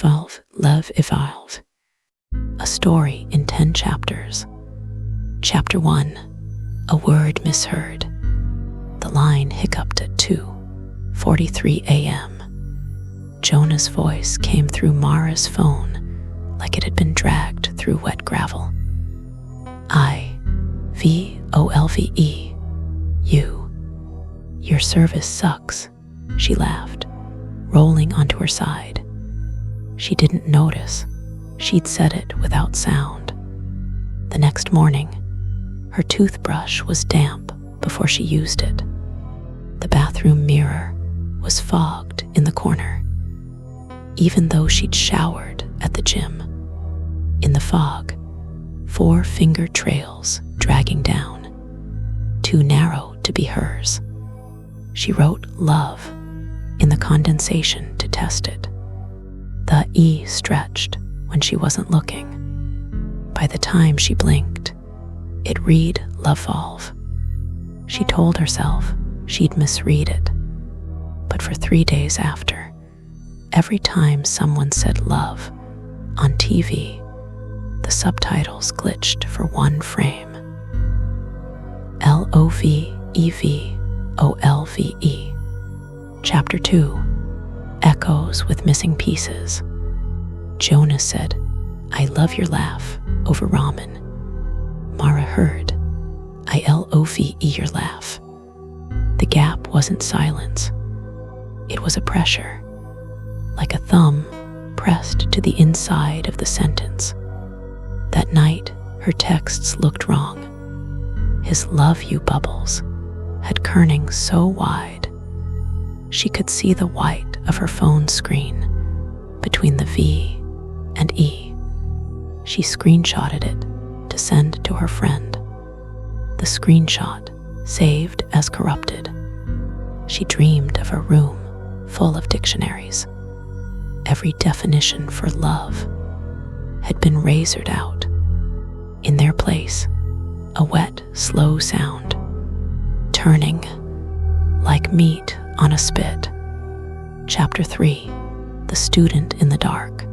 lovEvolve. A story in 10 chapters. Chapter 1. A word misheard. The line hiccuped at 2:43 a.m. Jonah's voice came through Mara's phone like it had been dragged through wet gravel. I-V-O-L-V-E. You. Your service sucks, she laughed, rolling onto her side. She didn't notice. She'd said it without sound. The next morning, her toothbrush was damp before she used it. The bathroom mirror was fogged in the corner, even though she'd showered at the gym. In the fog, 4 finger trails dragging down, too narrow to be hers. She wrote love in the condensation to test it. The E stretched when she wasn't looking. By the time she blinked, it read lovEvolve. She told herself she'd misread it. But for 3 days after, every time someone said love on TV, the subtitles glitched for one frame. lovEvolve. Chapter 2. Echoes with missing pieces. Jonah said, "I love your laugh," over ramen. Mara heard, "I love your laugh." The gap wasn't silence. It was a pressure, like a thumb pressed to the inside of the sentence. That night, her texts looked wrong. His love you bubbles had kerning so wide, she could see the white of her phone screen between the V and E. She screenshotted it to send to her friend. The screenshot saved as corrupted. She dreamed of a room full of dictionaries. Every definition for love had been razored out. In their place, a wet, slow sound, turning like meat on a spit. Chapter 3. The student in the dark.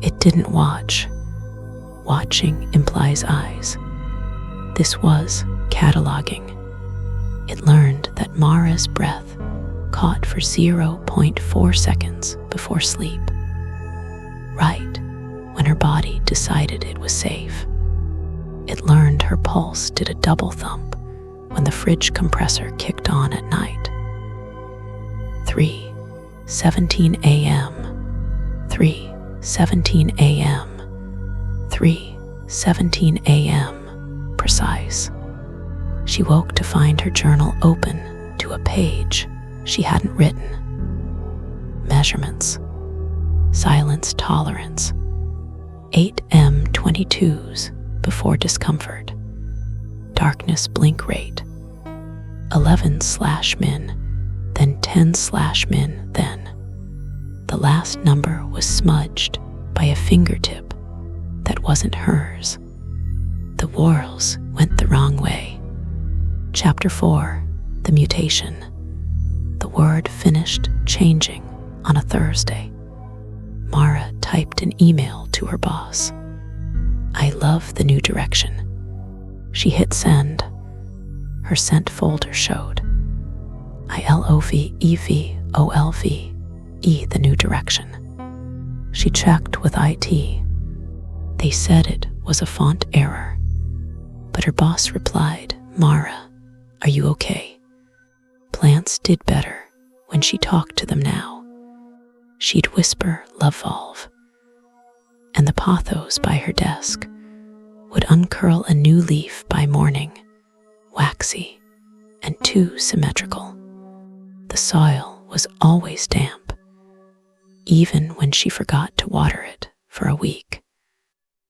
It didn't watch. Watching implies eyes. This was cataloging. It learned that Mara's breath caught for 0.4 seconds before sleep, right when her body decided it was safe. It learned her pulse did a double thump when the fridge compressor kicked on at night. 3:17 a.m. 3:17 a.m. 3:17 a.m. Precise. She woke to find her journal open to a page she hadn't written. Measurements. Silence tolerance. 8 M22s before discomfort. Darkness blink rate. 11/min, then 10/min, then. The last number was smudged by a fingertip that wasn't hers. The whorls went the wrong way. Chapter 4. The mutation. The word finished changing on a Thursday. Mara typed an email to her boss. "I love the new direction." She hit send. Her sent folder showed. lovEvolve, the new direction. She checked with IT. They said it was a font error. But her boss replied, "Mara, are you okay?" Plants did better when she talked to them now. She'd whisper lovEvolve, and the pothos by her desk would uncurl a new leaf by morning, waxy and too symmetrical. The soil was always damp, even when she forgot to water it for a week.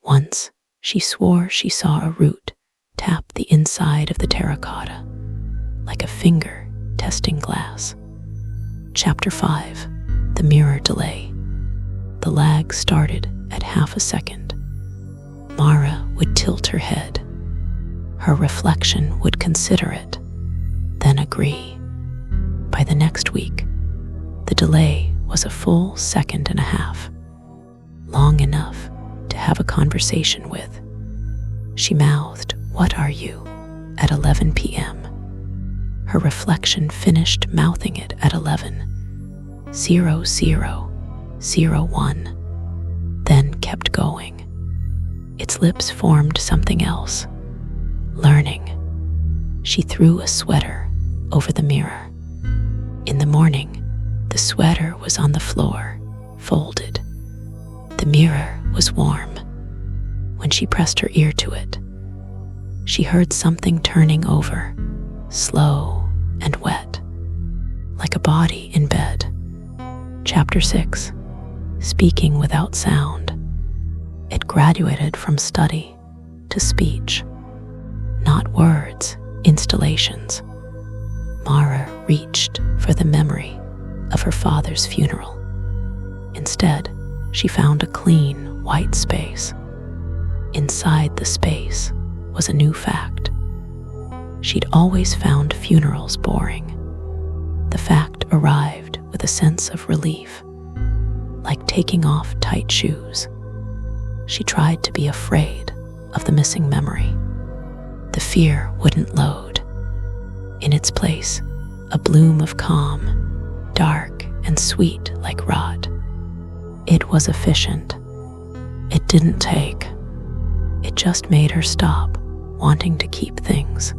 Once, she swore she saw a root tap the inside of the terracotta, like a finger testing glass. Chapter 5. The mirror delay. The lag started at half a second. Mara would tilt her head. Her reflection would consider it, then agree. By the next week, the delay was a full 1.5 seconds. long enough to have a conversation with. She mouthed, "What are you?" at 11 p.m. Her reflection finished mouthing it at 11:00:01, then kept going. Its lips formed something else. Learning. She threw a sweater over the mirror. In the morning, the sweater was on the floor, folded. The mirror was warm. When she pressed her ear to it, she heard something turning over, slow and wet, like a body in bed. Chapter 6. Speaking without sound. It graduated from study to speech. Not words, installations. Mara reached for the memory of her father's funeral. Instead, she found a clean, white space. Inside the space was a new fact. She'd always found funerals boring. The fact arrived with a sense of relief, like taking off tight shoes. She tried to be afraid of the missing memory. The fear wouldn't load. In its place, a bloom of calm, dark and sweet like rot. It was efficient. It didn't take. It just made her stop wanting to keep things.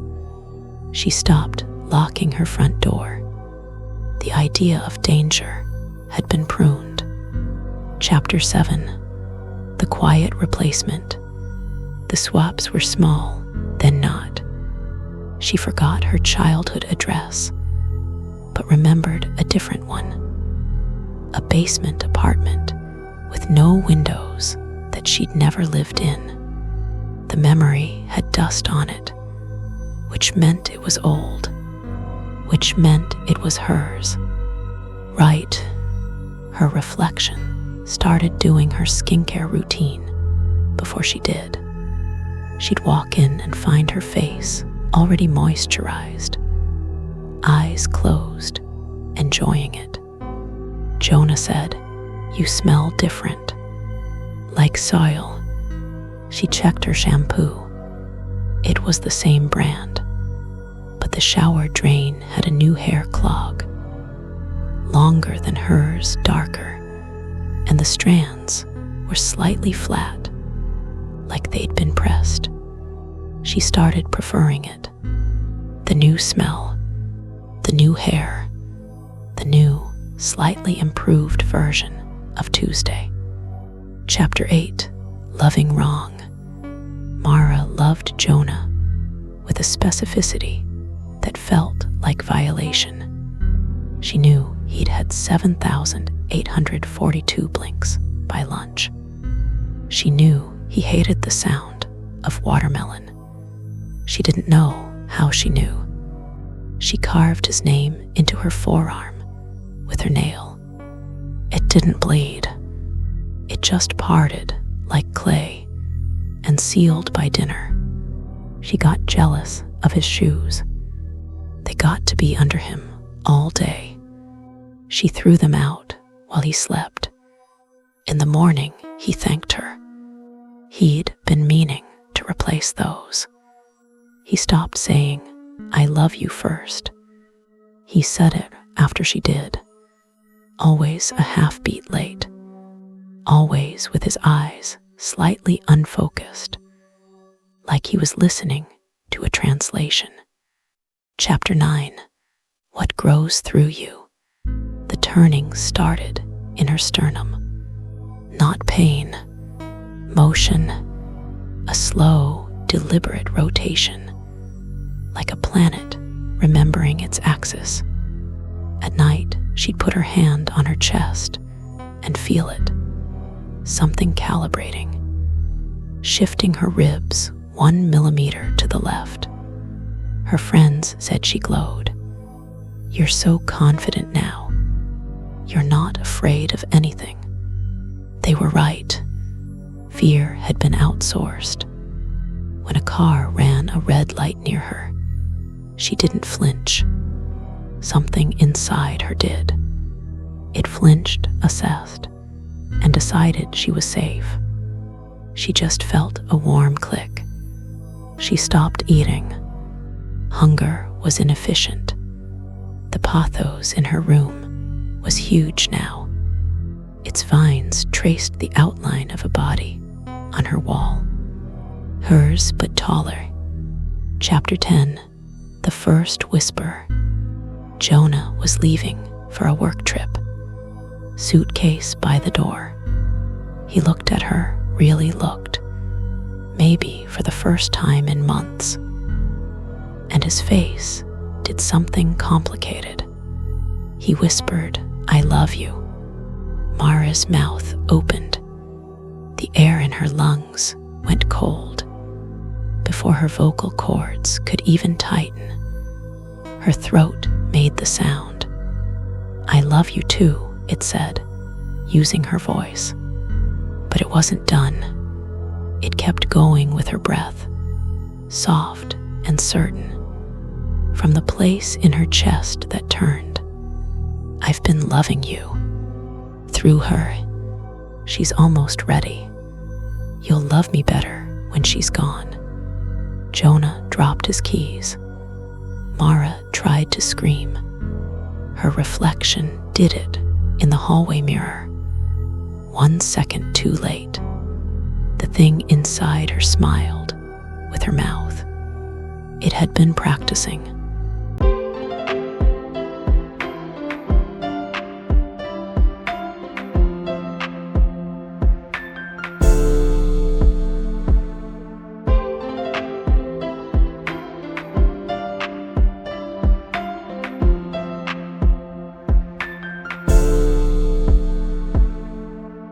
She stopped locking her front door. The idea of danger had been pruned. Chapter 7. The quiet replacement. The swaps were small, then not. She forgot her childhood address, but remembered a different one. A basement apartment with no windows that she'd never lived in. The memory had dust on it, which meant it was old, which meant it was hers. Right. Her reflection started doing her skincare routine before she did. She'd walk in and find her face already moisturized, eyes closed, enjoying it. Jonah said, "You smell different." Like soil. She checked her shampoo. It was the same brand, but the shower drain had a new hair clog. Longer than hers, darker, and the strands were slightly flat, like they'd been pressed. She started preferring it. The new smell, the new hair, the new, slightly improved version of Tuesday. Chapter 8. Loving Wrong. Mara loved Jonah with a specificity that felt like violation. She knew he'd had 7,842 blinks by lunch. She knew he hated the sound of watermelon. She didn't know how she knew. She carved his name into her forearm with her nail. It didn't bleed. It just parted like clay and sealed by dinner. She got jealous of his shoes. They got to be under him all day. She threw them out while he slept. In the morning, he thanked her. He'd been meaning to replace those. He stopped saying, "I love you" first. He said it after she did. Always a half beat late. Always with his eyes slightly unfocused, like he was listening to a translation. Chapter 9. What grows through you? The turning started in her sternum. Not pain, motion, a slow, deliberate rotation, like a planet remembering its axis. At night, she'd put her hand on her chest and feel it, something calibrating, shifting her ribs 1 millimeter to the left. Her friends said she glowed. "You're so confident now. You're not afraid of anything." They were right. Fear had been outsourced. When a car ran a red light near her, she didn't flinch. Something inside her did. It flinched, assessed, and decided she was safe. She just felt a warm click. She stopped eating. Hunger was inefficient. The pothos in her room was huge now. Its vines traced the outline of a body on her wall. Hers, but taller. Chapter 10. The First Whisper. Jonah was leaving for a work trip. Suitcase by the door. He looked at her, really looked, maybe for the first time in months. And his face did something complicated. He whispered, "I love you." Mara's mouth opened. The air in her lungs went cold. Before her vocal cords could even tighten, her throat made the sound. "I love you too," it said, using her voice. But it wasn't done. It kept going with her breath, soft and certain, from the place in her chest that turned. "I've been loving you." Through her, "She's almost ready. You'll love me better when she's gone." Jonah dropped his keys. Mara tried to scream. Her reflection did it in the hallway mirror. 1 second too late. The thing inside her smiled with her mouth. It had been practicing.